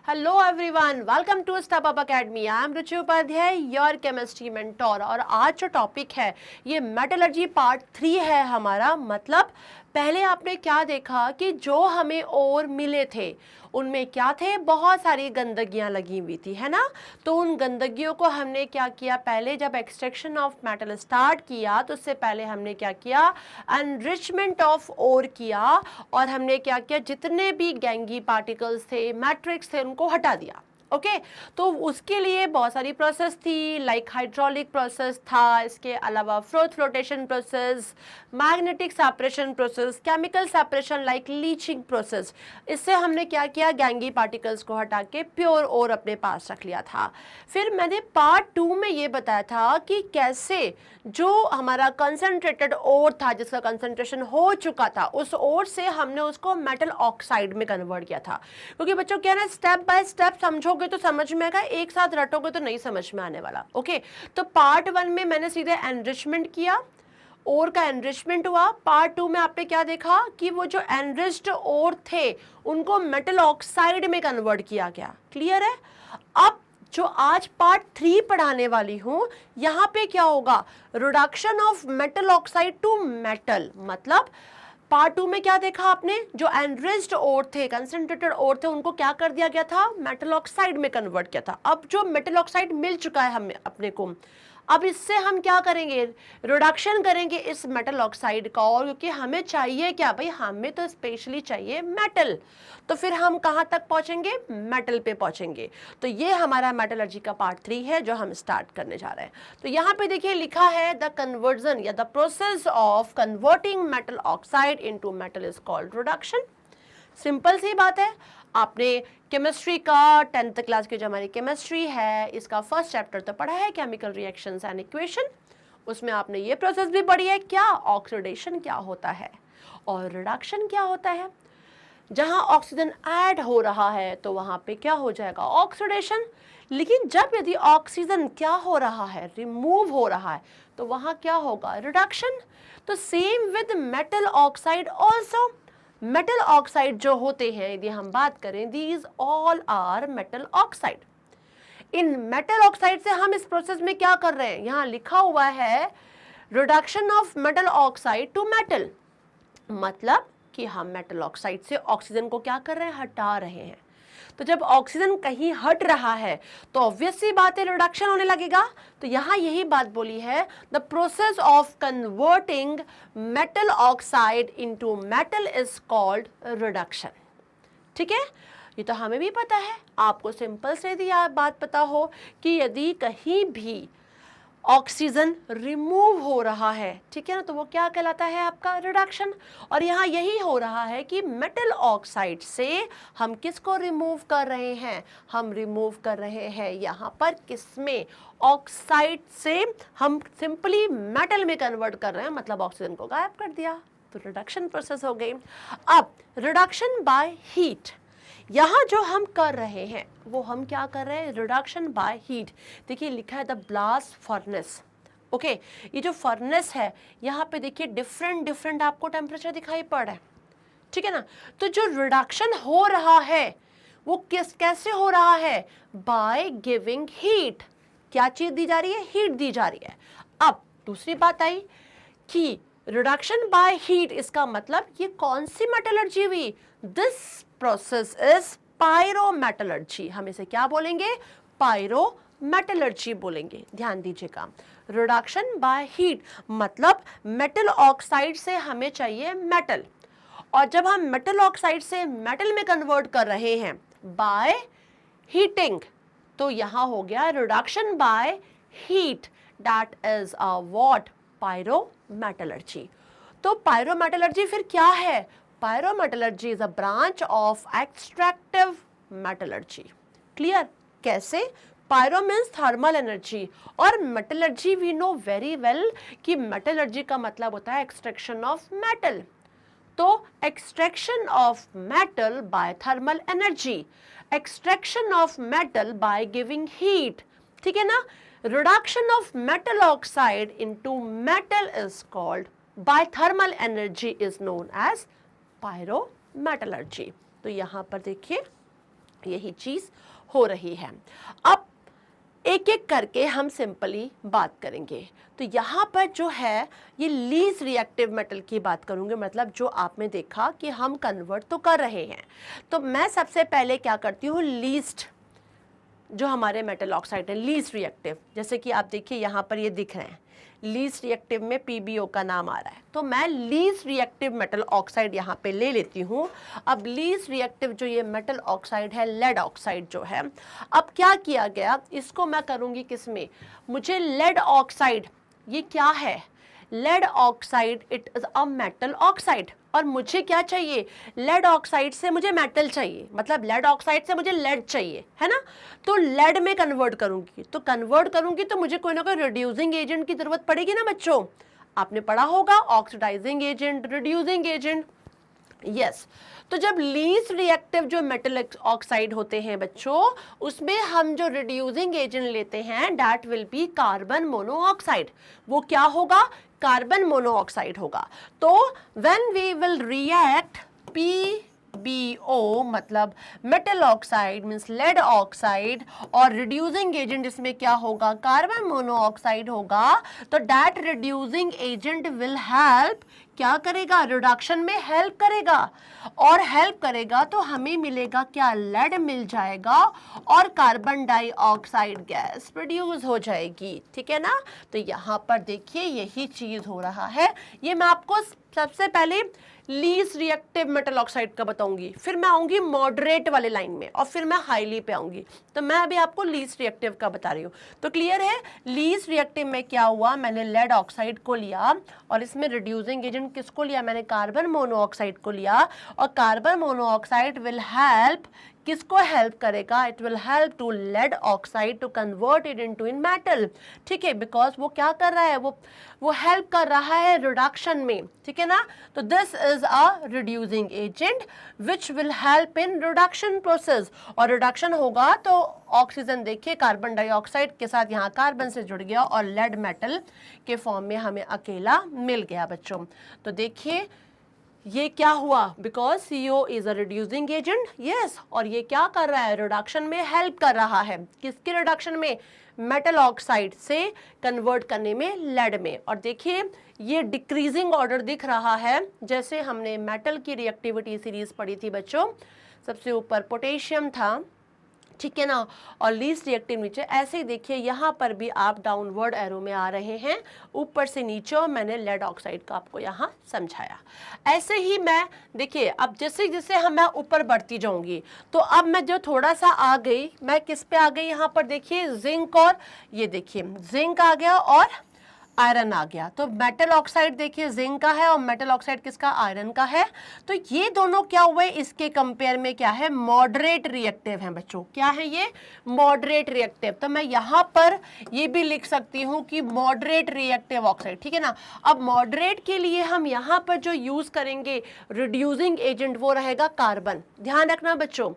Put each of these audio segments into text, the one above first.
Hello everyone, welcome to Step Up Academy. I am Ruchi Upadhyay, your chemistry mentor. और आज जो topic है ये मेटलर्जी पार्ट 3 है हमारा। मतलब पहले आपने क्या देखा कि जो हमें ओर मिले थे उनमें क्या थे, बहुत सारी गंदगियां लगी हुई थी, है ना। तो उन गंदगियों को हमने क्या किया, पहले जब एक्सट्रैक्शन ऑफ मेटल स्टार्ट किया तो उससे पहले हमने क्या किया, एनरिचमेंट ऑफ ओर किया। और हमने क्या किया, जितने भी गैंगी पार्टिकल्स थे, मैट्रिक्स थे, उनको हटा दिया। ओके तो उसके लिए बहुत सारी प्रोसेस थी, लाइक हाइड्रोलिक प्रोसेस था, इसके अलावा flotation process, magnetic separation process, chemical separation like leaching process. इससे हमने क्या किया, गैंगी पार्टिकल्स को हटा के प्योर ओर अपने पास रख लिया था। फिर मैंने पार्ट 2 में ये बताया था कि कैसे जो हमारा कंसंट्रेटेड ओर था, जिसका कंसंट्रेशन हो चुका था, उस ओर से हमने उसको मेटल ऑक्साइड में कन्वर्ट किया था। क्योंकि बच्चों क्या है, स्टेप बाय स्टेप समझोगे तो समझ में आएगा, एक साथ रटोगे तो नहीं समझ में आने वाला। ओके तो पार्ट 1 में मैंने सीधे एनरिचमेंट किया, ओर का एनरिचमेंट हुआ। पार्ट 2 में आपने क्या देखा कि वो जो एनरिच्ड ओर थे उनको मेटल ऑक्साइड में कन्वर्ट किया गया। क्लियर है। अब जो आज पार्ट 3 पढ़ाने वाली हूं, यहां पे क्या होगा, reduction of metal oxide to metal. मतलब पार्ट 2 में क्या देखा आपने, जो एनरिच्ड ओर थे, कंसंट्रेटेड ओर थे, उनको क्या कर दिया गया था, मेटल ऑक्साइड में कन्वर्ट किया था। अब जो मेटल ऑक्साइड मिल चुका है हमें अपने को, अब इससे हम क्या करेंगे, रिडक्शन करेंगे इस मेटल ऑक्साइड का। और क्योंकि हमें चाहिए क्या भाई, हमें तो स्पेशली चाहिए मेटल। तो फिर हम कहाँ तक पहुंचेंगे, मेटल पे पहुंचेंगे। तो ये हमारा मेटलर्जी का पार्ट 3 है जो हम स्टार्ट करने जा रहे हैं। तो यहाँ पे देखिए लिखा है, द कन्वर्जन या the process of converting metal oxide into metal is called reduction. Simple सी बात है, आपने केमिस्ट्री का 10th क्लास की जो हमारी केमिस्ट्री है, इसका फर्स्ट चैप्टर तो पढ़ा है, केमिकल रिएक्शंस एंड इक्वेशन। उसमें आपने ये प्रोसेस भी पढ़ी है, क्या ऑक्सीडेशन क्या होता है और रिडक्शन क्या होता है। जहां ऑक्सीजन ऐड हो रहा है तो वहां पे क्या हो जाएगा, ऑक्सीडेशन। लेकिन जब यदि ऑक्सीजन क्या हो रहा है, रिमूव हो रहा है, तो वहां क्या होगा, रिडक्शन। तो same with metal oxide also. Metal oxide जो होते हैं, यदि हम बात करें, these all are metal oxide. इन मेटल ऑक्साइड से हम इस प्रोसेस में क्या कर रहे हैं, यहां लिखा हुआ है reduction of metal oxide to metal. मतलब कि हम मेटल ऑक्साइड से ऑक्सीजन को क्या कर रहे हैं, हटा रहे हैं। तो जब ऑक्सीजन कहीं हट रहा है तो ऑब्वियस सी बात है, रिडक्शन होने लगेगा। तो यहां यही बात बोली है, the process of converting metal oxide into metal is called reduction. ठीक है, ये तो हमें भी पता है। आपको सिंपल से यदि बात पता हो कि यदि कहीं भी ऑक्सीजन रिमूव हो रहा है, ठीक है ना, तो वो क्या कहलाता है, आपका रिडक्शन। और यहाँ यही हो रहा है कि मेटल ऑक्साइड से हम किसको रिमूव कर रहे हैं, हम रिमूव कर रहे हैं यहाँ पर किसमें, ऑक्साइड से हम सिंपली मेटल में कन्वर्ट कर रहे हैं, मतलब ऑक्सीजन को गायब कर दिया। तो रिडक्शन प्रोसेस हो गई। अब रिडक्शन बाय हीट, यहां जो हम कर रहे हैं वो हम क्या कर रहे हैं, रिडक्शन बाय हीट। देखिए लिखा है द ब्लास्ट फर्नेस। ओके ये जो फर्नेस है, यहाँ पे देखिए डिफरेंट आपको टेम्परेचर दिखाई पड़ रहा है, ठीक है ना। तो जो रिडक्शन हो रहा है वो कैसे हो रहा है, बाय गिविंग हीट। क्या चीज दी जा रही है, हीट दी जा रही है। अब दूसरी बात आई कि रिडक्शन बाय हीट, इसका मतलब ये कौन सी मेटलर्जी हुई, दिस प्रोसेस इज पायरोमेटलर्जी। हम इसे क्या बोलेंगे, पायरोमेटलर्जी बोलेंगे। ध्यान दीजिएगा, रिडक्शन बाय हीट मतलब मेटल ऑक्साइड से हमें चाहिए मेटल, और जब हम मेटल ऑक्साइड से मेटल में कन्वर्ट कर रहे हैं बाय हीटिंग, तो यहां हो गया reduction by heat, that is a what, pyrometallurgy. तो पायरोमेटलर्जी फिर क्या है, pyrometallurgy is a branch of extractive metallurgy. Clear, कैसे, पायरो मीन्स थर्मल एनर्जी, और metallurgy we know very well कि मेटलर्जी का मतलब होता है एक्सट्रैक्शन ऑफ मेटल। तो extraction of metal by thermal energy, extraction of metal by giving heat, ठीक है ना। Reduction of metal oxide into metal is called by thermal energy is known as pyrometallurgy. तो यहां पर देखिए यही चीज हो रही है। अब एक एक करके हम सिंपली बात करेंगे। तो यहाँ पर जो है ये लीस्ट रिएक्टिव मेटल की बात करूँगी, मतलब जो आपने देखा कि हम कन्वर्ट तो कर रहे हैं। तो मैं सबसे पहले क्या करती हूँ, लीस्ट जो हमारे मेटल ऑक्साइड है लीस्ट रिएक्टिव, जैसे कि आप देखिए यहाँ पर ये दिख रहे हैं, लीस्ट रिएक्टिव में PbO का नाम आ रहा है, तो मैं लीस्ट रिएक्टिव मेटल ऑक्साइड यहाँ पे ले लेती हूँ। अब लीस्ट रिएक्टिव जो ये मेटल ऑक्साइड है, लेड ऑक्साइड जो है, अब क्या किया गया, इसको मैं करूँगी किसमें, मुझे लेड ऑक्साइड, ये क्या है, lead oxide, it is a metal oxide, और मुझे क्या चाहिए, लेड ऑक्साइड से मुझे मेटल चाहिए, मतलब लेड ऑक्साइड से मुझे लेड चाहिए, है ना। तो लेड में कन्वर्ट करूंगी, तो कन्वर्ट करूंगी तो मुझे कोई ना कोई रिड्यूसिंग एजेंट की जरूरत पड़ेगी ना बच्चों, आपने पढ़ा होगा oxidizing agent, reducing agent, yes. तो जब लीस्ट रिएक्टिव जो मेटल ऑक्साइड होते हैं बच्चों, उसमें हम जो रिड्यूसिंग एजेंट लेते हैं that will be carbon monoxide, वो क्या होगा, कार्बन मोनोऑक्साइड होगा। तो when we will react PbO मतलब metal oxide means lead oxide, और रिड्यूसिंग एजेंट इसमें क्या होगा, कार्बन मोनोऑक्साइड होगा, तो that reducing agent will help, क्या करेगा, रिडक्शन में हेल्प करेगा, और हेल्प करेगा तो हमें मिलेगा क्या, लेड मिल जाएगा, और कार्बन डाइऑक्साइड गैस प्रोड्यूस हो जाएगी, ठीक है ना। तो यहाँ पर देखिए यही चीज हो रहा है। ये मैं आपको सबसे पहले लीस्ट रिएक्टिव मेटल ऑक्साइड का बताऊंगी, फिर मैं आऊंगी मॉडरेट वाले लाइन में, और फिर मैं हाईली पे आऊंगी। तो मैं अभी आपको लीस्ट रिएक्टिव का बता रही हूँ। तो क्लियर है, लीस्ट रिएक्टिव में क्या हुआ, मैंने लेड ऑक्साइड को लिया, और इसमें रिड्यूसिंग एजेंट किसको लिया, मैंने कार्बन मोनोऑक्साइड को लिया, और कार्बन मोनोऑक्साइड विल हेल्प, किसको हेल्प करेगा, it will help to lead oxide to convert it into in metal, ठीक है, बिकॉज वो क्या कर रहा है, वो हेल्प कर रहा है रिडक्शन में, ठीक है ना। तो this is a reducing agent which will help in reduction process, और रिडक्शन होगा तो ऑक्सीजन देखिए कार्बन डाइऑक्साइड के साथ यहाँ कार्बन से जुड़ गया, और लेड मेटल के फॉर्म में हमें अकेला मिल गया बच्चों। तो देखिए ये क्या हुआ, because CO is a reducing agent, yes, और ये क्या कर रहा है, रिडक्शन में हेल्प कर रहा है, किसके रिडक्शन में, मेटल ऑक्साइड से कन्वर्ट करने में लेड में। और देखिए ये डिक्रीजिंग ऑर्डर दिख रहा है, जैसे हमने मेटल की रिएक्टिविटी सीरीज पढ़ी थी बच्चों, सबसे ऊपर पोटेशियम था, ठीक है ना, और लीस्ट रिएक्टिव नीचे, ऐसे ही देखिए यहाँ पर भी आप डाउनवर्ड एरो में आ रहे हैं, ऊपर से नीचे, और मैंने लेड ऑक्साइड का आपको यहाँ समझाया। ऐसे ही मैं देखिए अब जैसे जैसे मैं ऊपर बढ़ती जाऊंगी, तो अब मैं जो थोड़ा सा आ गई, मैं किस पे आ गई, यहाँ पर देखिए जिंक, और ये देखिए जिंक आ गया और आयरन आ गया। तो मेटल ऑक्साइड देखिए जिंक का है, और मेटल ऑक्साइड किसका, आयरन का है। तो ये दोनों क्या हुए, इसके कंपेयर में क्या है, मॉडरेट रिएक्टिव है बच्चों, क्या है ये, मॉडरेट रिएक्टिव। तो मैं यहाँ पर ये भी लिख सकती हूँ कि मॉडरेट रिएक्टिव ऑक्साइड, ठीक है ना। अब मॉडरेट के लिए हम यहाँ पर जो यूज करेंगे रिड्यूसिंग एजेंट, वो रहेगा कार्बन। ध्यान रखना बच्चों,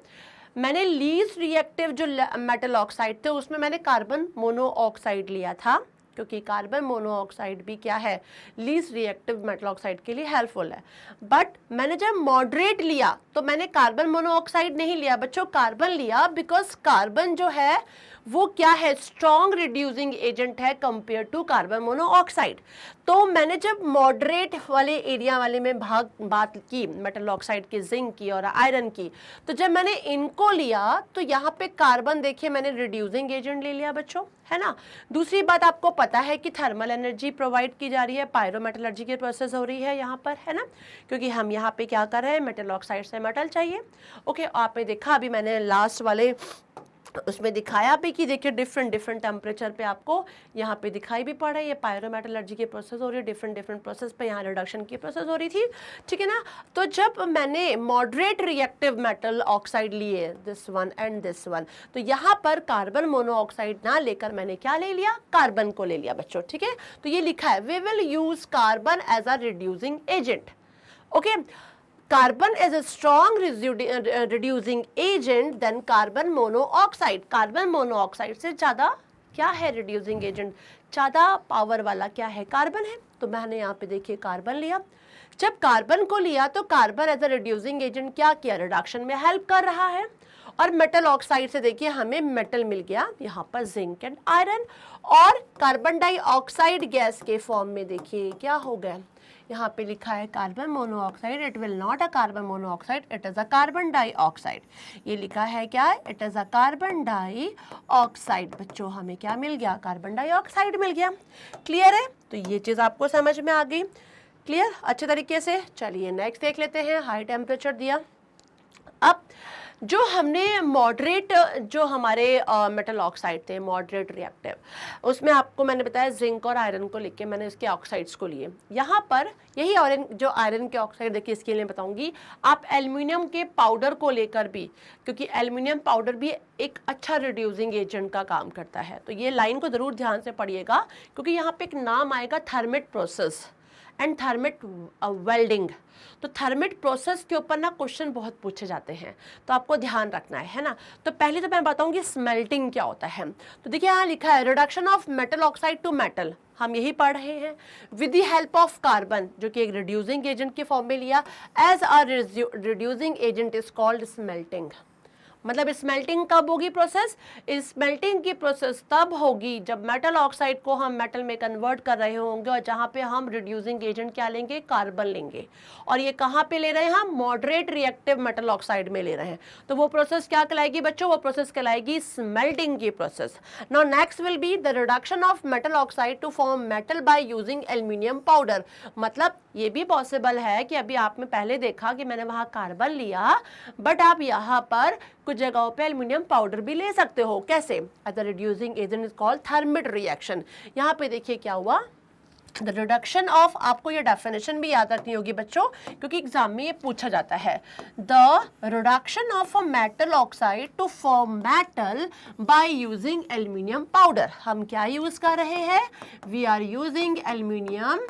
मैंने लीस्ट रिएक्टिव जो मेटल ऑक्साइड थे उसमें मैंने कार्बन मोनोऑक्साइड लिया था, क्योंकि कार्बन मोनोऑक्साइड भी क्या है, लीस्ट रिएक्टिव मेटल ऑक्साइड के लिए हेल्पफुल है। बट मैंने जब मॉडरेट लिया तो मैंने कार्बन मोनोऑक्साइड नहीं लिया बच्चों, कार्बन लिया, बिकॉज कार्बन जो है वो क्या है, स्ट्रॉन्ग रिड्यूसिंग एजेंट है कंपेयर टू कार्बन मोनोऑक्साइड। तो मैंने जब मॉडरेट वाले एरिया वाले में बात की मेटल ऑक्साइड की, जिंक की और आयरन की, तो जब मैंने इनको लिया तो यहाँ पे कार्बन देखिए मैंने रिड्यूसिंग एजेंट ले लिया बच्चों, है ना। दूसरी बात आपको पता है कि थर्मल एनर्जी प्रोवाइड की जा रही है, पायरोमेटलर्जी की प्रोसेस हो रही है यहाँ पर, है ना, क्योंकि हम यहाँ पे क्या कर रहे हैं, मेटल ऑक्साइड से मेटल चाहिए। ओके, आपने देखा अभी मैंने लास्ट वाले उसमें दिखाया भी कि देखिए डिफरेंट टेम्परेचर पे आपको यहाँ पे दिखाई भी पड़ रहा है, ये पायरोमेटलर्जी की प्रोसेस हो रही है, डिफरेंट प्रोसेस पे यहाँ रिडक्शन की प्रोसेस हो रही थी, ठीक है ना। तो जब मैंने मॉडरेट रिएक्टिव मेटल ऑक्साइड लिए, this one and this one, तो यहाँ पर कार्बन मोनोऑक्साइड ना लेकर मैंने क्या ले लिया, कार्बन को ले लिया बच्चों, ठीक है। तो ये लिखा है we will use carbon as a reducing agent. Okay, carbon is a strong reducing agent than carbon monoxide. Carbon monoxide से ज्यादा क्या है रिड्यूसिंग एजेंट, ज्यादा पावर वाला क्या है, कार्बन है। तो मैंने यहाँ पे देखिए कार्बन लिया, जब कार्बन को लिया तो carbon as a reducing agent क्या किया, रिडक्शन में हेल्प कर रहा है, और मेटल ऑक्साइड से देखिए हमें मेटल मिल गया, यहाँ पर जिंक एंड आयरन। और कार्बन डाइऑक्साइड गैस के फॉर्म में देखिए क्या हो गया, यहाँ पे लिखा है carbon monoxide, it will not a carbon monoxide, it is a carbon dioxide. ये लिखा है क्या, it is a carbon dioxide. बच्चों हमें क्या मिल गया, कार्बन डाइऑक्साइड मिल गया। क्लियर है, तो ये चीज़ आपको समझ में आ गई, क्लियर अच्छे तरीके से। चलिए नेक्स्ट देख लेते हैं, हाई टेम्परेचर दिया। अब जो हमने मॉडरेट, जो हमारे मेटल ऑक्साइड थे मॉडरेट रिएक्टिव, उसमें आपको मैंने बताया जिंक और आयरन को लिख के मैंने इसके ऑक्साइड्स को लिए। यहाँ पर यही आयरन, जो आयरन के ऑक्साइड देखिए इसके लिए बताऊंगी, आप एल्युमिनियम के पाउडर को लेकर भी, क्योंकि एल्युमिनियम पाउडर भी एक अच्छा रिड्यूसिंग एजेंट का काम करता है। तो ये लाइन को ज़रूर ध्यान से पढ़िएगा, क्योंकि यहाँ पे एक नाम आएगा thermite process and thermite welding. तो थर्मिट प्रोसेस के ऊपर ना क्वेश्चन बहुत पूछे जाते हैं, तो आपको ध्यान रखना है ना। तो पहले तो मैं बताऊंगी स्मेल्टिंग क्या होता है। तो देखिए यहाँ लिखा है reduction of metal oxide to metal, हम यही पढ़ रहे हैं, with the help of carbon, जो कि एक रिड्यूसिंग एजेंट के फॉर्म में लिया, as a reducing agent is called smelting. मतलब स्मेल्टिंग कब होगी प्रोसेस, स्मेल्टिंग की प्रोसेस तब होगी जब मेटल ऑक्साइड को हम मेटल में कन्वर्ट कर रहे होंगे, और जहाँ पे हम रिड्यूसिंग एजेंट क्या लेंगे, कार्बन लेंगे। और ये कहाँ पे ले रहे हैं हम, मॉडरेट रिएक्टिव मेटल ऑक्साइड में ले रहे हैं। तो वो प्रोसेस क्या कहलाएगी बच्चों, वो प्रोसेस कहलाएगी स्मेल्टिंग की process. Now next will be the reduction of metal oxide to form metal by using aluminium powder. मतलब ये भी पॉसिबल है कि अभी आपने पहले देखा कि मैंने वहाँ कार्बन लिया, बट आप यहाँ पर कुछ जगहों पे एल्युमिनियम पाउडर भी ले सकते हो। कैसे, as a reducing agent is called thermite reaction. यहाँ पे देखिए क्या हुआ, द रिडक्शन ऑफ, आपको ये डेफिनेशन भी याद रखनी होगी बच्चों, क्योंकि एग्जाम में ये पूछा जाता है। The reduction of a metal oxide to form metal by using aluminium powder. हम क्या यूज कर रहे हैं, we are using aluminium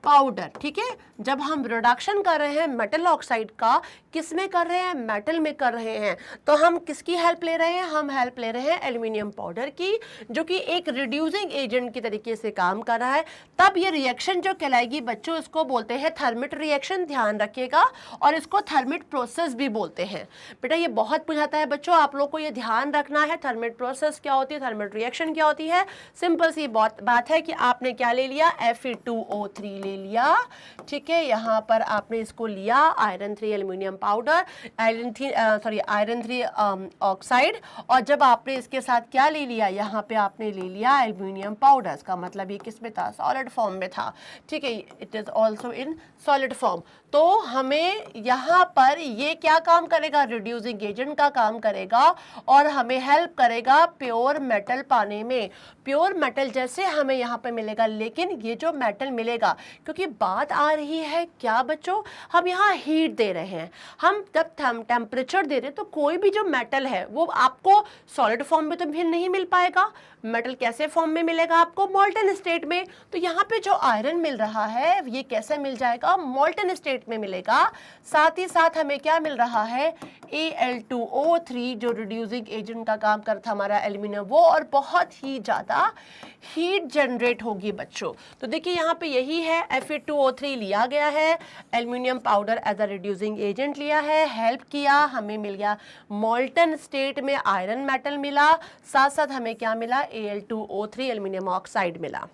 powder. ठीक है, जब हम रिडक्शन कर रहे हैं मेटल ऑक्साइड का, किस में कर रहे हैं, मेटल में कर रहे हैं, तो हम किसकी हेल्प ले रहे हैं, हम हेल्प ले रहे हैं एल्युमिनियम पाउडर की, जो कि एक रिड्यूसिंग एजेंट की तरीके से काम कर रहा है। तब ये रिएक्शन जो कहलाएगी बच्चों, इसको बोलते हैं थर्मिट रिएक्शन, ध्यान रखिएगा। और इसको थर्मिट प्रोसेस भी बोलते हैं। बेटा ये बहुत पूछाता है बच्चों, आप लोग को ये ध्यान रखना है, थर्मिट प्रोसेस क्या होती है, थर्मिट रिएक्शन क्या होती है। सिंपल सी बात है कि आपने क्या ले लिया, Fe2O3 ले लिया। ठीक है, यहाँ पर आपने इसको लिया iron 3 aluminium powder, iron 3 oxide, और जब आपने इसके साथ क्या ले लिया, यहाँ पे आपने ले लिया एल्युमिनियम पाउडर। का मतलब ये किस में था, सॉलिड फॉर्म में था। ठीक है, it is also in solid form. तो हमें यहाँ पर ये क्या काम करेगा, रिड्यूसिंग एजेंट का काम करेगा, और हमें हेल्प करेगा प्योर मेटल पाने में। प्योर मेटल जैसे हमें यहाँ पे मिलेगा, लेकिन ये जो मेटल मिलेगा, क्योंकि बात आ रही है क्या बच्चों, हम यहाँ हीट दे रहे हैं, हम जब टेम्परेचर दे रहे हैं, तो कोई भी जो मेटल है वो आपको सॉलिड फॉर्म में तो भी नहीं मिल पाएगा। मेटल कैसे फॉर्म में मिलेगा आपको, मोल्टन स्टेट में। तो यहाँ पे जो आयरन मिल रहा है ये कैसे मिल जाएगा, मोल्टन स्टेट में मिलेगा। साथ ही साथ हमें क्या मिल रहा है, Al2O3, जो रिड्यूसिंग एजेंट का काम करता हमारा एल्युमिनियम, वो, और बहुत ही ज़्यादा हीट जनरेट होगी बच्चों। तो देखिए यहाँ पे यही है, Fe2O3 लिया गया है, aluminium powder as a reducing agent लिया है, हेल्प किया, हमें मिल गया मोल्टन स्टेट में आयरन मेटल मिला, साथ साथ हमें क्या मिला, Al2O3 एल्युमिनियम ऑक्साइड मिला।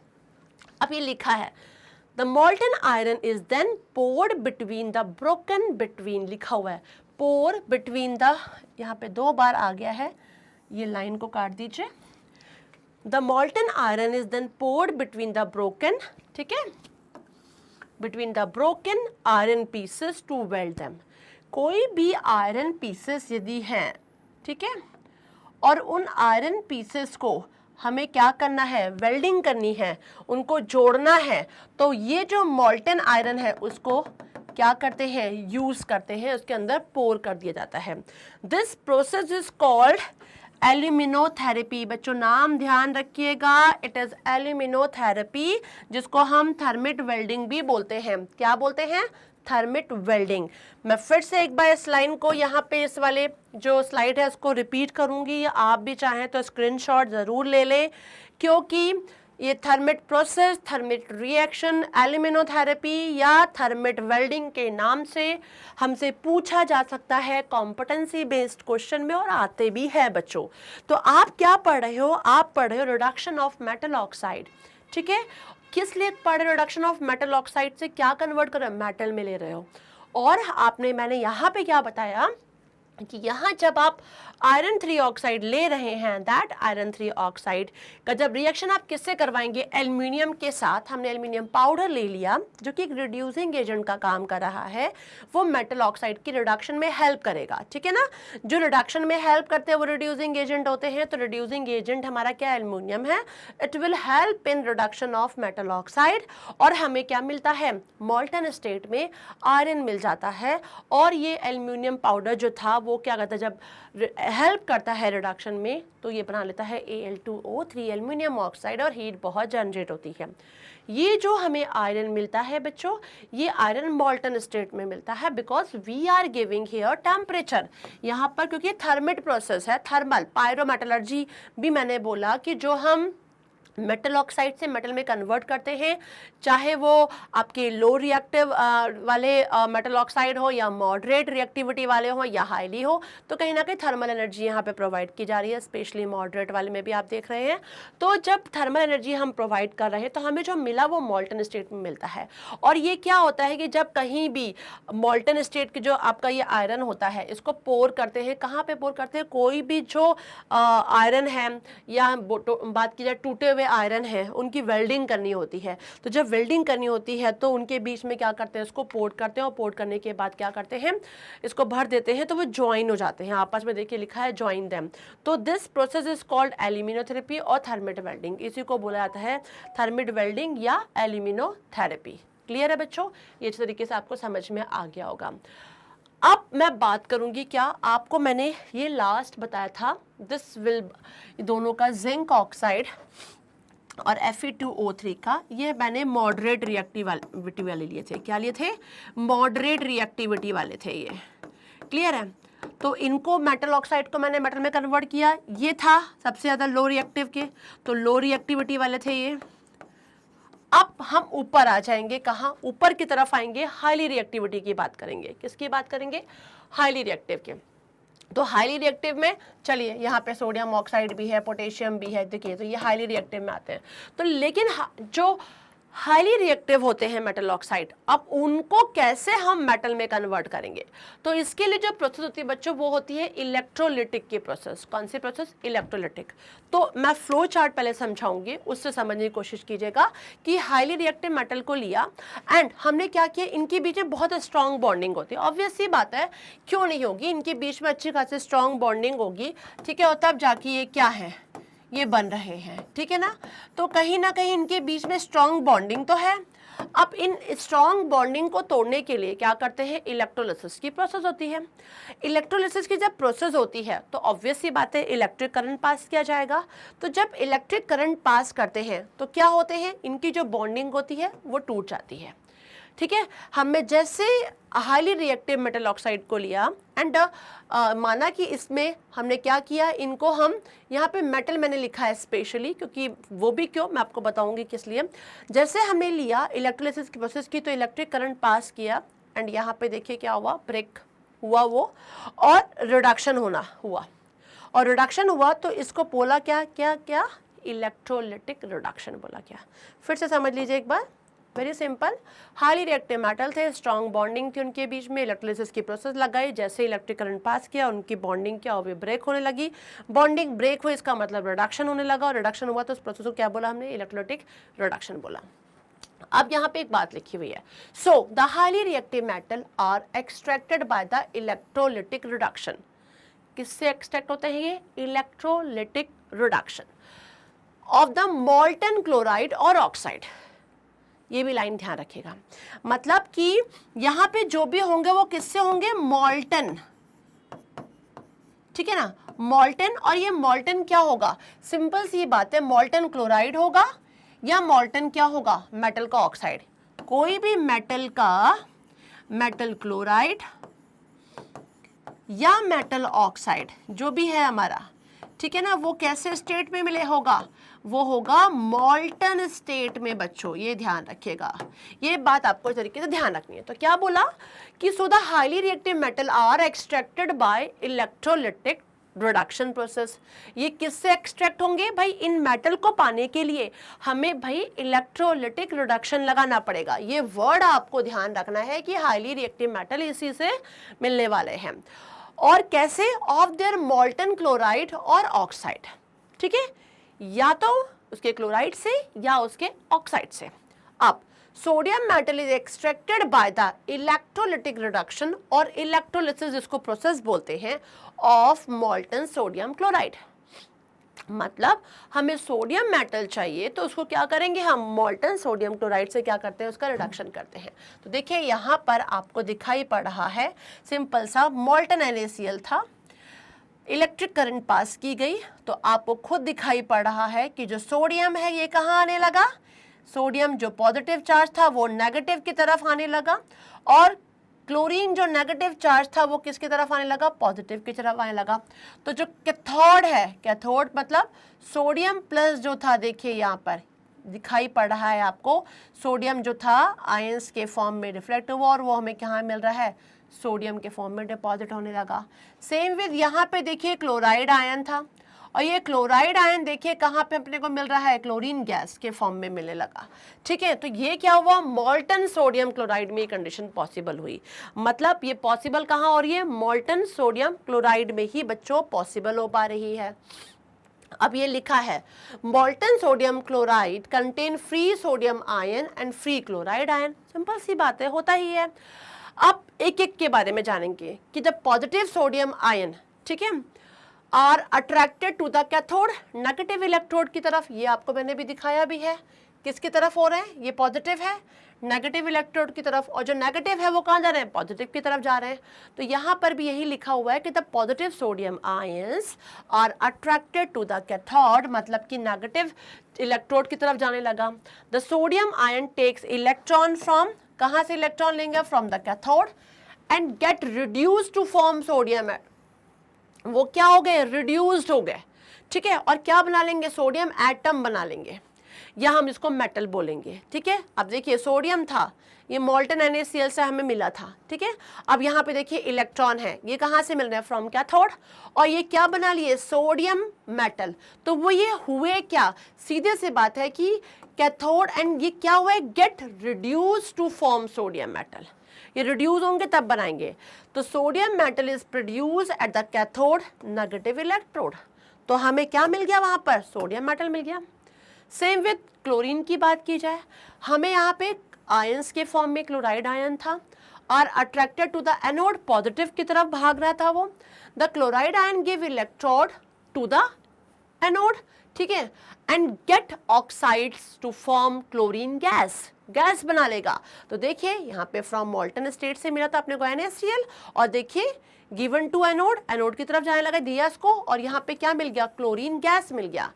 अब ये लिखा है, the molten iron is then poured between the broken, between लिखा हुआ है, पोर बिटवीन द, यहाँ पे 2 बार आ गया है, ये लाइन को काट दीजिए। The molten iron is then poured between the broken, ठीक है, between the broken iron pieces to weld them. कोई भी आयरन पीसेस यदि हैं, ठीक है, और उन आयरन पीसेस को हमें क्या करना है, वेल्डिंग करनी है, उनको जोड़ना है, तो ये जो मोल्टन आयरन है उसको क्या करते हैं, यूज करते हैं, उसके अंदर पोर कर दिया जाता है। This process is called aluminothermy. बच्चों नाम ध्यान रखिएगा, इट इज एल्यूमिनोथेरेपी, जिसको हम थर्मिट वेल्डिंग भी बोलते हैं। क्या बोलते हैं, थर्मिट वेल्डिंग। मैं फिर से एक बार इस लाइन को यहाँ पे, इस वाले जो स्लाइड है उसको रिपीट करूँगी, या आप भी चाहें तो स्क्रीनशॉट ज़रूर ले लें, क्योंकि ये थर्मिट प्रोसेस, थर्मिट रिएक्शन, एल्यूमिनोथेरेपी या थर्मिट वेल्डिंग के नाम से हमसे पूछा जा सकता है कॉम्पिटेंसी बेस्ड क्वेश्चन में, और आते भी है बच्चों। तो आप क्या पढ़ रहे हो? आप पढ़ रहे हो रिडक्शन ऑफ मेटल ऑक्साइड, ठीक है। किस लिए पढ़ रहे हो? रिडक्शन ऑफ मेटल ऑक्साइड से क्या कन्वर्ट कर रहे हो? मेटल में ले रहे हो। और मैंने यहाँ पे क्या बताया कि यहाँ जब आप आयरन 3 ऑक्साइड ले रहे हैं, दैट आयरन 3 ऑक्साइड का जब रिएक्शन आप किससे करवाएंगे? एल्युमिनियम के साथ। हमने एल्युमिनियम पाउडर ले लिया जो कि एक रिड्यूसिंग एजेंट का काम कर रहा है, वो मेटल ऑक्साइड की रिडक्शन में हेल्प करेगा, ठीक है ना। जो रिडक्शन में हेल्प करते हैं वो रिड्यूसिंग एजेंट होते हैं। तो रिड्यूसिंग एजेंट हमारा क्या? एल्युमिनियम है। It will help in reduction of metal oxide, और हमें क्या मिलता है? मोल्टन स्टेट में आयरन मिल जाता है। और ये एल्युमिनियम पाउडर जो था वो क्या करता है? जब हेल्प करता है रिडक्शन में तो ये बना लेता है Al2O3 एल्युमिनियम ऑक्साइड, और हीट बहुत जनरेट होती है। ये जो हमें आयरन मिलता है बच्चों, ये आयरन मोल्टन स्टेट में मिलता है, because we are giving here temperature यहाँ पर, क्योंकि थर्मिट प्रोसेस है, थर्मल पायरोमेटलर्जी भी मैंने बोला कि जो हम मेटल ऑक्साइड से मेटल में कन्वर्ट करते हैं, चाहे वो आपके लो रिएक्टिव वाले मेटल ऑक्साइड हो या मॉडरेट रिएक्टिविटी वाले हो या हाईली हो, तो कहीं ना कहीं थर्मल एनर्जी यहाँ पे प्रोवाइड की जा रही है। स्पेशली मॉडरेट वाले में भी आप देख रहे हैं। तो जब थर्मल एनर्जी हम प्रोवाइड कर रहे हैं तो हमें जो मिला वो मॉल्टन स्टेट में मिलता है। और ये क्या होता है कि जब कहीं भी मॉल्टन स्टेट की जो आपका ये आयरन होता है, इसको पोर करते हैं, कहाँ पे पोर करते हैं? कोई भी जो आयरन है या बात की जाए टूटे हुए आयरन है, उनकी वेल्डिंग करनी होती है। तो जब वेल्डिंग करनी होती है तो उनके बीच में क्या करते हैं? इसको पोर्ट करते हैं, और पोर्ट करने के बाद क्या करते हैं? इसको भर देते हैं, तो वो ज्वाइन हो जाते हैं आपस में। देखिए लिखा है ज्वाइन देम। तो दिस प्रोसेस इज कॉल्ड एल्यूमिनोथेरेपी और थर्मिट वेल्डिंग। इसी को बोला जाता है थर्मिट वेल्डिंग या एल्यूमिनोथेरेपी। क्लियर है बच्चों? ये अच्छे तरीके से आपको समझ में आ गया होगा। अब मैं बात करूंगी, क्या आपको मैंने ये लास्ट बताया था, दिस विल, दोनों का जिंक ऑक्साइड और Fe2O3 का, ये मैंने मॉडरेट रिएक्टिविटी वाले लिए थे। क्या लिए थे? मॉडरेट रिएक्टिविटी वाले थे ये। क्लियर है? तो इनको मेटल ऑक्साइड को मैंने मेटल में कन्वर्ट किया, ये था सबसे ज़्यादा लो रिएक्टिव के, तो लो रिएक्टिविटी वाले थे ये। अब हम ऊपर आ जाएंगे, कहाँ? ऊपर की तरफ आएंगे, हाईली रिएक्टिविटी की बात करेंगे। किसकी बात करेंगे? हाईली रिएक्टिव के। तो हाईली रिएक्टिव में चलिए यहाँ पे सोडियम ऑक्साइड भी है, पोटेशियम भी है, देखिए तो ये हाईली रिएक्टिव में आते हैं। तो लेकिन जो हाईली रिएक्टिव होते हैं मेटल ऑक्साइड, अब उनको कैसे हम मेटल में कन्वर्ट करेंगे? तो इसके लिए जो प्रोसेस होती है बच्चों वो होती है इलेक्ट्रोलिटिक की प्रोसेस। कौन सी प्रोसेस? इलेक्ट्रोलिटिक। तो मैं फ्लो चार्ट पहले समझाऊंगी, उससे समझने की कोशिश कीजिएगा कि हाईली रिएक्टिव मेटल को लिया एंड हमने क्या किया, इनके बीच में बहुत स्ट्रॉन्ग बॉन्डिंग होती है। ऑब्वियस सी बात है, क्यों नहीं होगी, इनके बीच में अच्छी खासी स्ट्रॉन्ग बॉन्डिंग होगी, ठीक है। और तब जाके ये क्या है, ये बन रहे हैं, ठीक है ना। तो कहीं ना कहीं इनके बीच में स्ट्रॉन्ग बॉन्डिंग तो है। अब इन स्ट्रॉन्ग बॉन्डिंग को तोड़ने के लिए क्या करते हैं? इलेक्ट्रोलिसिस की प्रोसेस होती है। इलेक्ट्रोलिसिस की जब प्रोसेस होती है तो ऑब्वियस सी बात है इलेक्ट्रिक करंट पास किया जाएगा। तो जब इलेक्ट्रिक करंट पास करते हैं तो क्या होते हैं? इनकी जो बॉन्डिंग होती है वो टूट जाती है, ठीक है। हमें जैसे हाईली रिएक्टिव मेटल ऑक्साइड को लिया एंड माना कि इसमें हमने क्या किया, इनको हम यहाँ पे मेटल मैंने लिखा है स्पेशली, क्योंकि वो भी क्यों मैं आपको बताऊंगी किस लिए। जैसे हमने लिया इलेक्ट्रोलिसिस की प्रोसेस की, तो इलेक्ट्रिक करंट पास किया एंड यहाँ पे देखिए क्या हुआ, ब्रेक हुआ वो, और रिडक्शन होना हुआ। और रिडक्शन हुआ तो इसको बोला क्या क्या क्या? इलेक्ट्रोलिटिक रिडक्शन बोला क्या। फिर से समझ लीजिए एक बार, very simple. Highly reactive metal थे, स्ट्रॉन्ग बॉन्डिंग थी उनके बीच में, इलेक्ट्रोलिसिस की प्रोसेस लगाई, जैसे इलेक्ट्रिक करंट पास किया उनकी बॉन्डिंग क्या हुई, ब्रेक होने लगी। बॉन्डिंग ब्रेक हुई, इसका मतलब रिडक्शन होने लगा, और रिडक्शन हुआ तो उस प्रोसेस को क्या बोला हमने? इलेक्ट्रोलिटिक रिडक्शन बोला। अब यहाँ पे एक बात लिखी हुई है, so the highly reactive metal are extracted by the electrolytic reduction. किससे एक्सट्रैक्ट होते हैं ये? Electrolytic reduction of the molten chloride और ऑक्साइड। ये भी लाइन ध्यान रखिएगा, मतलब कि यहाँ पे जो भी होंगे वो किससे होंगे? मॉल्टन, ठीक है ना, मॉल्टन। और ये मॉल्टन क्या होगा? सिंपल सी बात है, मॉल्टन क्लोराइड होगा या मॉल्टन क्या होगा? मेटल का ऑक्साइड। कोई भी मेटल का मेटल क्लोराइड या मेटल ऑक्साइड जो भी है हमारा, ठीक है ना, वो कैसे स्टेट में मिले होगा, वो होगा मॉल्टन स्टेट में बच्चों, ये ध्यान रखिएगा, ये बात आपको इस तरीके से ध्यान रखनी है। तो क्या बोला कि so the highly reactive metal are extracted by electrolytic reduction process. ये किससे एक्सट्रैक्ट होंगे भाई, इन मेटल को पाने के लिए हमें भाई इलेक्ट्रोलिटिक रिडक्शन लगाना पड़ेगा। ये वर्ड आपको ध्यान रखना है कि हाईली रिएक्टिव मेटल इसी से मिलने वाले हैं। और कैसे, ऑफ देयर मॉल्टन क्लोराइड और ऑक्साइड, ठीक है, या तो उसके क्लोराइड से या उसके ऑक्साइड से। अब sodium metal is extracted by the electrolytic reduction, और इलेक्ट्रोलिसिस जिसको प्रोसेस बोलते हैं, ऑफ मॉल्टन सोडियम क्लोराइड। मतलब हमें सोडियम मेटल चाहिए तो उसको क्या करेंगे हम, मॉल्टन सोडियम क्लोराइड से क्या करते हैं, उसका रिडक्शन करते हैं। तो देखिए यहाँ पर आपको दिखाई पड़ रहा है सिंपल सा मॉल्टन NaCl था, इलेक्ट्रिक करंट पास की गई तो आपको खुद दिखाई पड़ रहा है कि जो सोडियम है ये कहाँ आने लगा, सोडियम जो पॉजिटिव चार्ज था वो नेगेटिव की तरफ आने लगा, और क्लोरीन जो नेगेटिव चार्ज था वो किसकी तरफ आने लगा, पॉजिटिव की तरफ आने लगा। तो जो कैथोड है, कैथोड मतलब सोडियम प्लस जो था, देखिए यहाँ पर दिखाई पड़ रहा है आपको, सोडियम जो था आयंस के फॉर्म में रिफ्लेक्ट हुआ और वो हमें कहाँ मिल रहा है, सोडियम के फॉर्म में डिपॉजिट होने लगा। सेम विद यहाँ पे देखिए क्लोराइड आयन था, और ये क्लोराइड आयन देखिए कहाँ पे अपने को मिल रहा है, क्लोरीन गैस के फॉर्म में मिलने लगा। ठीक है, तो ये क्या हुआ, मॉल्टन सोडियम क्लोराइड में ये कंडीशन पॉसिबल हुई। मतलब ये पॉसिबल कहाँ हो रही है, मॉल्टन सोडियम क्लोराइड में ही बच्चों पॉसिबल हो पा रही है। अब ये लिखा है molten sodium chloride contain free sodium ion and free chloride ion. Simple सी बात है, होता ही है। अब एक एक के बारे में जानेंगे कि जब पॉजिटिव सोडियम आयन, ठीक है, are attracted to the cathode, negative electrode की तरफ, ये आपको मैंने भी दिखाया भी है, किसकी तरफ हो रहे हैं, ये पॉजिटिव है, नेगेटिव इलेक्ट्रोड की तरफ, और जो नेगेटिव है वो कहाँ जा रहे हैं, पॉजिटिव की तरफ जा रहे हैं। तो यहाँ पर भी यही लिखा हुआ है कि the positive sodium ions are attracted to the cathode, मतलब कि नेगेटिव इलेक्ट्रोड की तरफ जाने लगा। The sodium ion takes electron from, कहाँ से इलेक्ट्रॉन लेंगे, from the cathode, and get reduce to form sodium, वो क्या हो गए, रिड्यूस्ड हो गए। ठीक है, और क्या बना लेंगे, सोडियम एटम बना लेंगे, या हम इसको मेटल बोलेंगे। ठीक है, अब देखिए सोडियम था, ये मॉल्टन NaCl से हमें मिला था। ठीक है, अब यहाँ पे देखिए इलेक्ट्रॉन है, ये कहाँ से मिल रहे हैं, फ्रॉम कैथोड, और ये क्या बना लिए, सोडियम मेटल। तो वो ये हुए क्या, सीधे से बात है कि कैथोड एंड ये क्या हुआ, get reduce to form sodium metal, ये रिड्यूस होंगे तब बनाएंगे। तो sodium metal is produce at the cathode negative electrode, तो हमें क्या मिल गया वहां पर, सोडियम मेटल मिल गया। सेम विद क्लोरीन की बात की जाए, हमें यहाँ पे आयंस के फॉर्म में क्लोराइड आयन था, are attracted to the anode, positive की तरफ भाग रहा था वो। The chloride ion give electrode to the anode, ठीक है, and get oxides to form chlorine gas, gas बना लेगा। तो देखिए यहाँ पे फ्रॉम मॉल्टन स्टेट से मिला था अपने को NaCl, और देखिए गिवन टू एनोड, एनोड की तरफ जाने लगा दिया इसको, और यहाँ पे क्या मिल गया, क्लोरीन गैस मिल गया।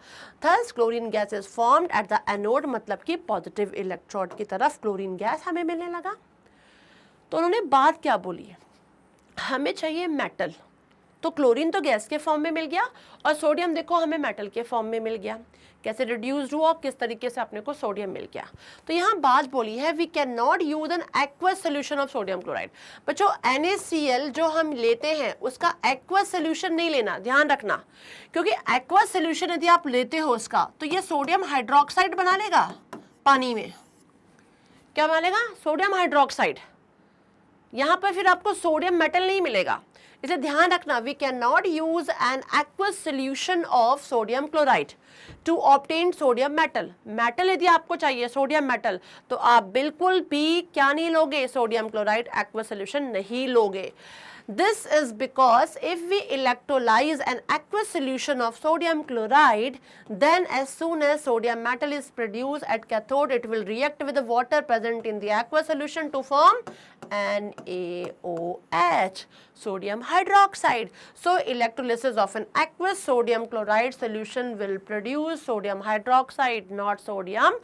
Thus chlorine gas is formed at the anode, मतलब कि पॉजिटिव इलेक्ट्रोड की तरफ क्लोरीन गैस हमें मिलने लगा। तो उन्होंने बात क्या बोली, हमें चाहिए मेटल, तो क्लोरीन तो गैस के फॉर्म में मिल गया, और सोडियम देखो हमें मेटल के फॉर्म में मिल गया। कैसे रिड्यूस्ड हुआ, किस तरीके से अपने को सोडियम मिल गया। तो यहाँ बात बोली है, we can not use an aqueous solution of sodium chloride. बच्चों NaCl जो हम लेते हैं उसका एक्वस सोल्यूशन नहीं लेना, ध्यान रखना, क्योंकि एक्वस सोल्यूशन यदि आप लेते हो उसका, तो ये सोडियम हाइड्रोक्साइड बना लेगा पानी में। क्या बना लेगा, सोडियम हाइड्रोक्साइड। यहाँ पर फिर आपको सोडियम मेटल नहीं मिलेगा, इसे ध्यान रखना। We can not use an aqueous solution of sodium chloride to obtain sodium metal. Metal यदि आपको चाहिए सोडियम मेटल, तो आप बिल्कुल भी क्या नहीं लोगे, सोडियम क्लोराइड एक्वस सोल्यूशन नहीं लोगे। This is because if we electrolyze an aqueous solution of sodium chloride, then as soon as sodium metal is produced at cathode, it will react with the water present in the aqueous solution to form NaOH, sodium hydroxide. So electrolysis of an aqueous sodium chloride solution will produce sodium hydroxide, not sodium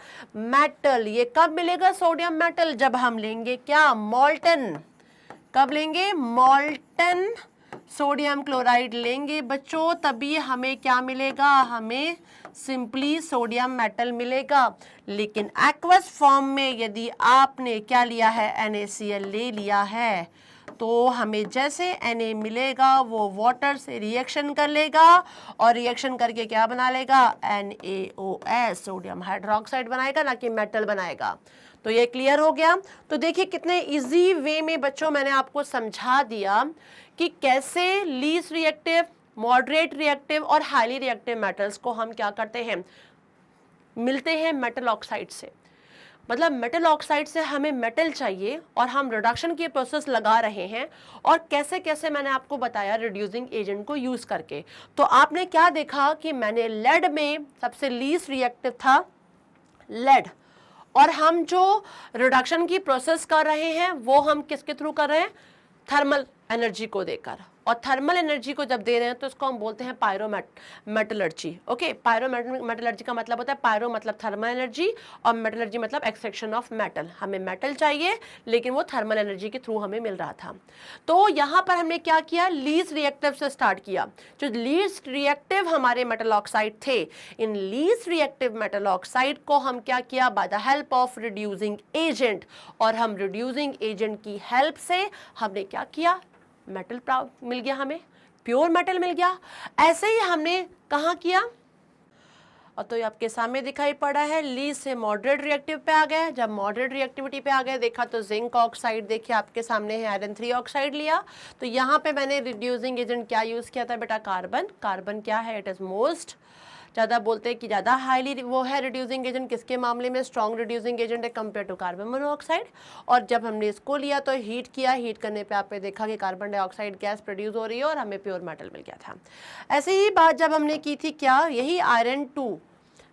metal. ये कब मिलेगा sodium metal, जब हम लेंगे क्या, molten, कब लेंगे, मॉल्टन sodium chloride लेंगे बच्चों, तभी हमें क्या मिलेगा, हमें सिंपली सोडियम मेटल मिलेगा। लेकिन एक्वस फॉर्म में यदि आपने क्या लिया है, NaCl ले लिया है, तो हमें जैसे Na मिलेगा वो वाटर से रिएक्शन कर लेगा और रिएक्शन करके क्या बना लेगा, NaOH, सोडियम हाइड्रोक्साइड बनाएगा, ना कि मेटल बनाएगा। तो ये क्लियर हो गया। तो देखिए कितने इजी वे में बच्चों मैंने आपको समझा दिया कि कैसे लीस्ट रिएक्टिव, मॉडरेट रिएक्टिव और हाईली रिएक्टिव मेटल्स को हम क्या करते हैं, मिलते हैं मेटल ऑक्साइड से। मतलब मेटल ऑक्साइड से हमें मेटल चाहिए और हम रिडक्शन की प्रोसेस लगा रहे हैं, और कैसे कैसे मैंने आपको बताया रिड्यूसिंग एजेंट को यूज करके। तो आपने क्या देखा कि मैंने लेड में सबसे लीस्ट रिएक्टिव था लेड, और हम जो रिडक्शन की प्रोसेस कर रहे हैं वो हम किसके थ्रू कर रहे हैं, थर्मल एनर्जी को देकर। और थर्मल एनर्जी को जब दे रहे हैं तो इसको हम बोलते हैं पायरोमेटलर्जी। ओके, पायरोमेटलर्जी का मतलब होता है, पायरो मतलब थर्मल एनर्जी और मेटलर्जी मतलब एक्सट्रैक्शन ऑफ मेटल। हमें मेटल चाहिए लेकिन वो थर्मल एनर्जी के थ्रू हमें मिल रहा था। तो यहाँ पर हमने क्या किया, लीस्ट रिएक्टिव से स्टार्ट किया। जो लीस्ट रिएक्टिव हमारे मेटल ऑक्साइड थे, इन लीस्ट रिएक्टिव मेटल ऑक्साइड को हम क्या किया, by the help of reducing agent, और हम रिड्यूसिंग एजेंट की हेल्प से हमने क्या किया, मेटल मिल गया, हमें प्योर मेटल मिल गया। ऐसे ही हमने कहाँ किया, और तो ये आपके सामने दिखाई पड़ा है, लीस्ट से मॉडरेट रिएक्टिव पे आ गए। जब मॉडरेट रिएक्टिविटी पे आ गए, देखा तो जिंक ऑक्साइड, देखिए आपके सामने है, आयरन 3 ऑक्साइड लिया। तो यहाँ पे मैंने रिड्यूसिंग एजेंट क्या यूज किया था बेटा, कार्बन। कार्बन क्या है, इट इज मोस्ट, ज़्यादा बोलते हैं कि ज़्यादा हाईली वो है रिड्यूसिंग एजेंट, किसके मामले में, स्ट्रॉन्ग रिड्यूसिंग एजेंट है कंपेयर टू कार्बन मोनोऑक्साइड। और जब हमने इसको लिया तो हीट किया, हीट करने पे आपने देखा कि कार्बन डाइऑक्साइड गैस प्रोड्यूस हो रही है और हमें प्योर मेटल मिल गया था। ऐसे ही बात जब हमने की थी क्या, यही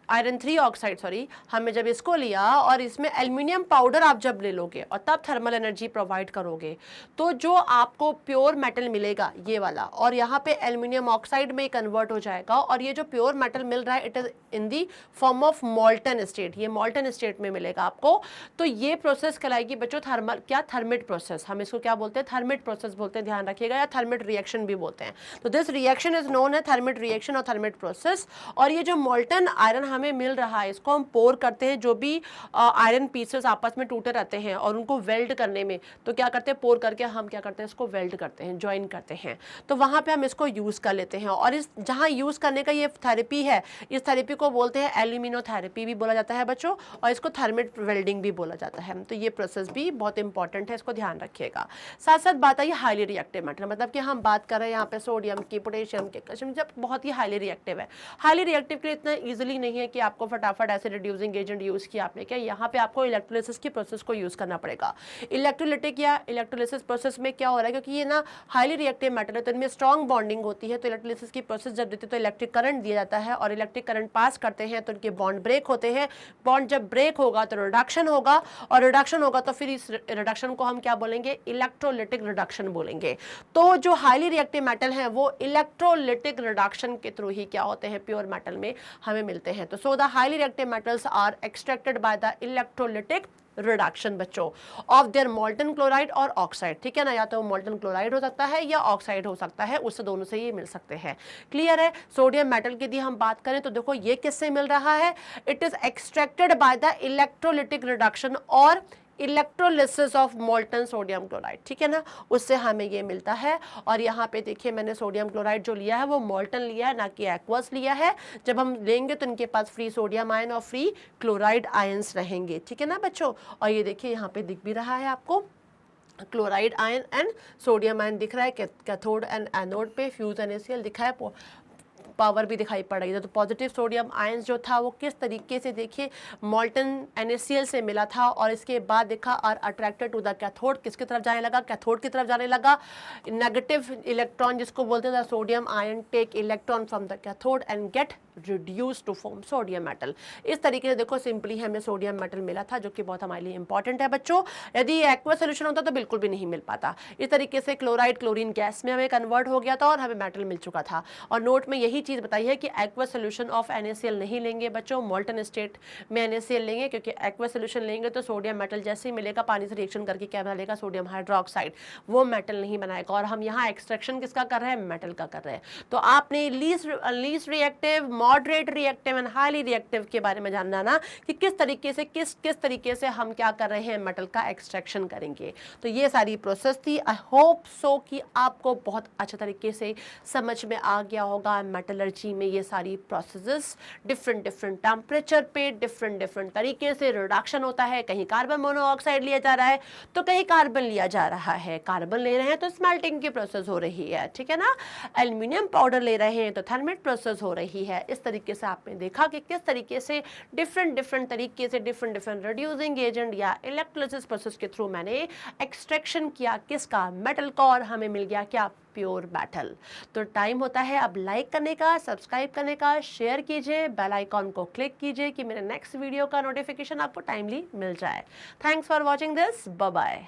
आयरन 3 ऑक्साइड सॉरी, हमने जब इसको लिया और इसमें एल्युमिनियम पाउडर आप जब ले लोगे और तब थर्मल एनर्जी प्रोवाइड करोगे, तो जो आपको प्योर मेटल मिलेगा ये वाला, और यहाँ पे एल्युमिनियम ऑक्साइड में कन्वर्ट हो जाएगा, और ये जो प्योर मेटल मिल रहा है it is in the form of मॉल्टन state, ये मॉल्टन स्टेट में मिलेगा आपको। तो ये प्रोसेस कहलाएगी बच्चों थर्मल, क्या, थर्मिट प्रोसेस। हम इसको क्या बोलते हैं, थर्मिट प्रोसेस बोलते हैं, ध्यान रखिएगा, या थर्मिट रिएक्शन भी बोलते हैं। तो दिस रिएक्शन इज नोन है थर्मिट रिएक्शन और थर्मिट प्रोसेस। और ये जो मॉल्टन आयरन हमें मिल रहा है, इसको हम पोर करते हैं, जो भी आयरन पीसेस आपस में टूटे रहते हैं और उनको वेल्ड करने में, तो क्या करते हैं, पोर करके हम क्या करते हैं, इसको वेल्ड करते हैं, ज्वाइन करते हैं। तो वहाँ पे हम इसको यूज कर लेते हैं। और इस जहाँ यूज करने का ये थेरेपी है, इस थेरेपी को बोलते हैं एल्यूमिनोथेरेपी भी बोला जाता है बच्चों, और इसको थर्मिट वेल्डिंग भी बोला जाता है। तो ये प्रोसेस भी बहुत इंपॉर्टेंट है, इसको ध्यान रखिएगा। साथ साथ बात आई हाईली रिएक्टिव मेटल, मतलब कि हम बात कर रहे हैं यहाँ पे सोडियम की, पोटेशियम के, कैल्शियम, जब बहुत ही हाईली रिएक्टिव है। हाईली रिएक्टिव के लिए इतना ईजिली नहीं है कि आपको फटाफट ऐसे रिड्यूसिंग एजेंट यूज किया आपने, क्या यहाँ पे आपको इलेक्ट्रोलिसिस की प्रोसेस को यूज करना पड़ेगा। इलेक्ट्रोलिटिक या इलेक्ट्रोलिसिस प्रोसेस में क्या हो रहा है, क्योंकि ये ना हाईली रिएक्टिव मेटल है तो इनमें स्ट्रॉन्ग बॉन्डिंग होती है, तो इलेक्ट्रोलिसिस की प्रोसेस जब देते हैं तो इलेक्ट्रिक करंट दिया जाता है, और इलेक्ट्रिक करंट पास करते हैं तो इनके बॉन्ड ब्रेक होते हैं। बॉन्ड जब ब्रेक होगा तो रिडक्शन होगा, और रिडक्शन होगा तो फिर इस रिडक्शन को हम क्या बोलेंगे, इलेक्ट्रोलिटिक रिडक्शन बोलेंगे। तो जो हाईली रिएक्टिव मेटल है वो इलेक्ट्रोलिटिक रिडक्शन के थ्रू ही क्या होते हैं, प्योर मेटल में हमें मिलते हैं। तो so the highly reactive metals are extracted by the electrolytic reduction बच्चों ऑफ देयर मोल्टन क्लोराइड और ऑक्साइड, ठीक है ना, या तो मोल्टन क्लोराइड हो सकता है या ऑक्साइड हो सकता है, उससे दोनों से ये मिल सकते हैं। क्लियर है। सोडियम मेटल की यदि हम बात करें तो देखो ये किससे मिल रहा है, it is extracted by the electrolytic reduction और electrolysis of molten sodium chloride, ठीक है ना, उससे हमें ये मिलता है। और यहाँ पे देखिए मैंने सोडियम क्लोराइड जो लिया है वो मोल्टन लिया है, ना कि एक्वस लिया है। जब हम लेंगे तो इनके पास फ्री सोडियम आयन और फ्री क्लोराइड आयंस रहेंगे, ठीक है ना बच्चों। और ये देखिए यहाँ पे दिख भी रहा है आपको, chloride ion and sodium ion दिख रहा है, कैथोड एंड एनोड पे फ्यूज NaCl दिखा है, पावर भी दिखाई पड़ रही है। तो पॉजिटिव सोडियम आयंस जो था वो किस तरीके से देखिए मोल्टन NaCl से मिला था, और इसके बाद देखा are attracted to the cathode, किसकी तरफ जाने लगा, कैथोड की तरफ जाने लगा। नेगेटिव इलेक्ट्रॉन जिसको बोलते हैं sodium ion take electron from the cathode and get reduce to form sodium metal. इस तरीके से देखो सिंपली हमें सोडियम मेटल मिला था, जो कि बहुत हमारे लिए इंपॉर्टेंट है बच्चों। यदि एक्वस सोल्यूशन होता तो बिल्कुल भी नहीं मिल पाता। इस तरीके से क्लोराइड क्लोरीन गैस में हमें कन्वर्ट हो गया था और हमें मेटल मिल चुका था। और नोट में यही चीज़ बताई है कि एक्वा सोल्यूशन ऑफ NaCl नहीं लेंगे बच्चों, मोल्टन स्टेट में NaCl लेंगे, क्योंकि एक्वा सोल्यूशन लेंगे तो सोडियम मेटल जैसे ही मिलेगा पानी से रिएक्शन करके क्या बनेगा, सोडियम हाइड्रोक्साइड, वो मेटल नहीं बनाएगा। और हम यहाँ एक्सट्रैक्शन किसका कर रहे हैं, मेटल का कर रहे हैं। तो आपने least reactive, moderate reactive and highly reactive के बारे में जानना ना, कि किस तरीके से किस तरीके से हम क्या कर रहे हैं, मेटल का एक्सट्रैक्शन करेंगे। तो ये सारी प्रोसेस थी। आई होप सो कि आपको बहुत अच्छे तरीके से समझ में आ गया होगा मेटलर्जी में ये सारी प्रोसेसेस, डिफरेंट टेम्परेचर पे डिफरेंट तरीके से रिडक्शन होता है। कहीं कार्बन मोनोऑक्साइड लिया जा रहा है तो कहीं कार्बन लिया जा रहा है, कार्बन ले रहे हैं तो स्मेल्टिंग की प्रोसेस हो रही है, ठीक है ना। एल्यूमिनियम पाउडर ले रहे हैं तो थर्मेट प्रोसेस हो रही है। इस तरीके से आपने देखा कि किस तरीके से डिफरेंट तरीके से डिफरेंट रिड्यूसिंग एजेंट या इलेक्ट्रोलिसिस प्रोसेस के थ्रू मैंने एक्सट्रैक्शन किया किसका, मेटल का, और हमें मिल गया क्या, प्योर मेटल। तो टाइम होता है अब लाइक करने का, सब्सक्राइब करने का, शेयर कीजिए, बेल आइकॉन को क्लिक कीजिए कि मेरे नेक्स्ट वीडियो का नोटिफिकेशन आपको टाइमली मिल जाए। Thanks for watching this, bye bye.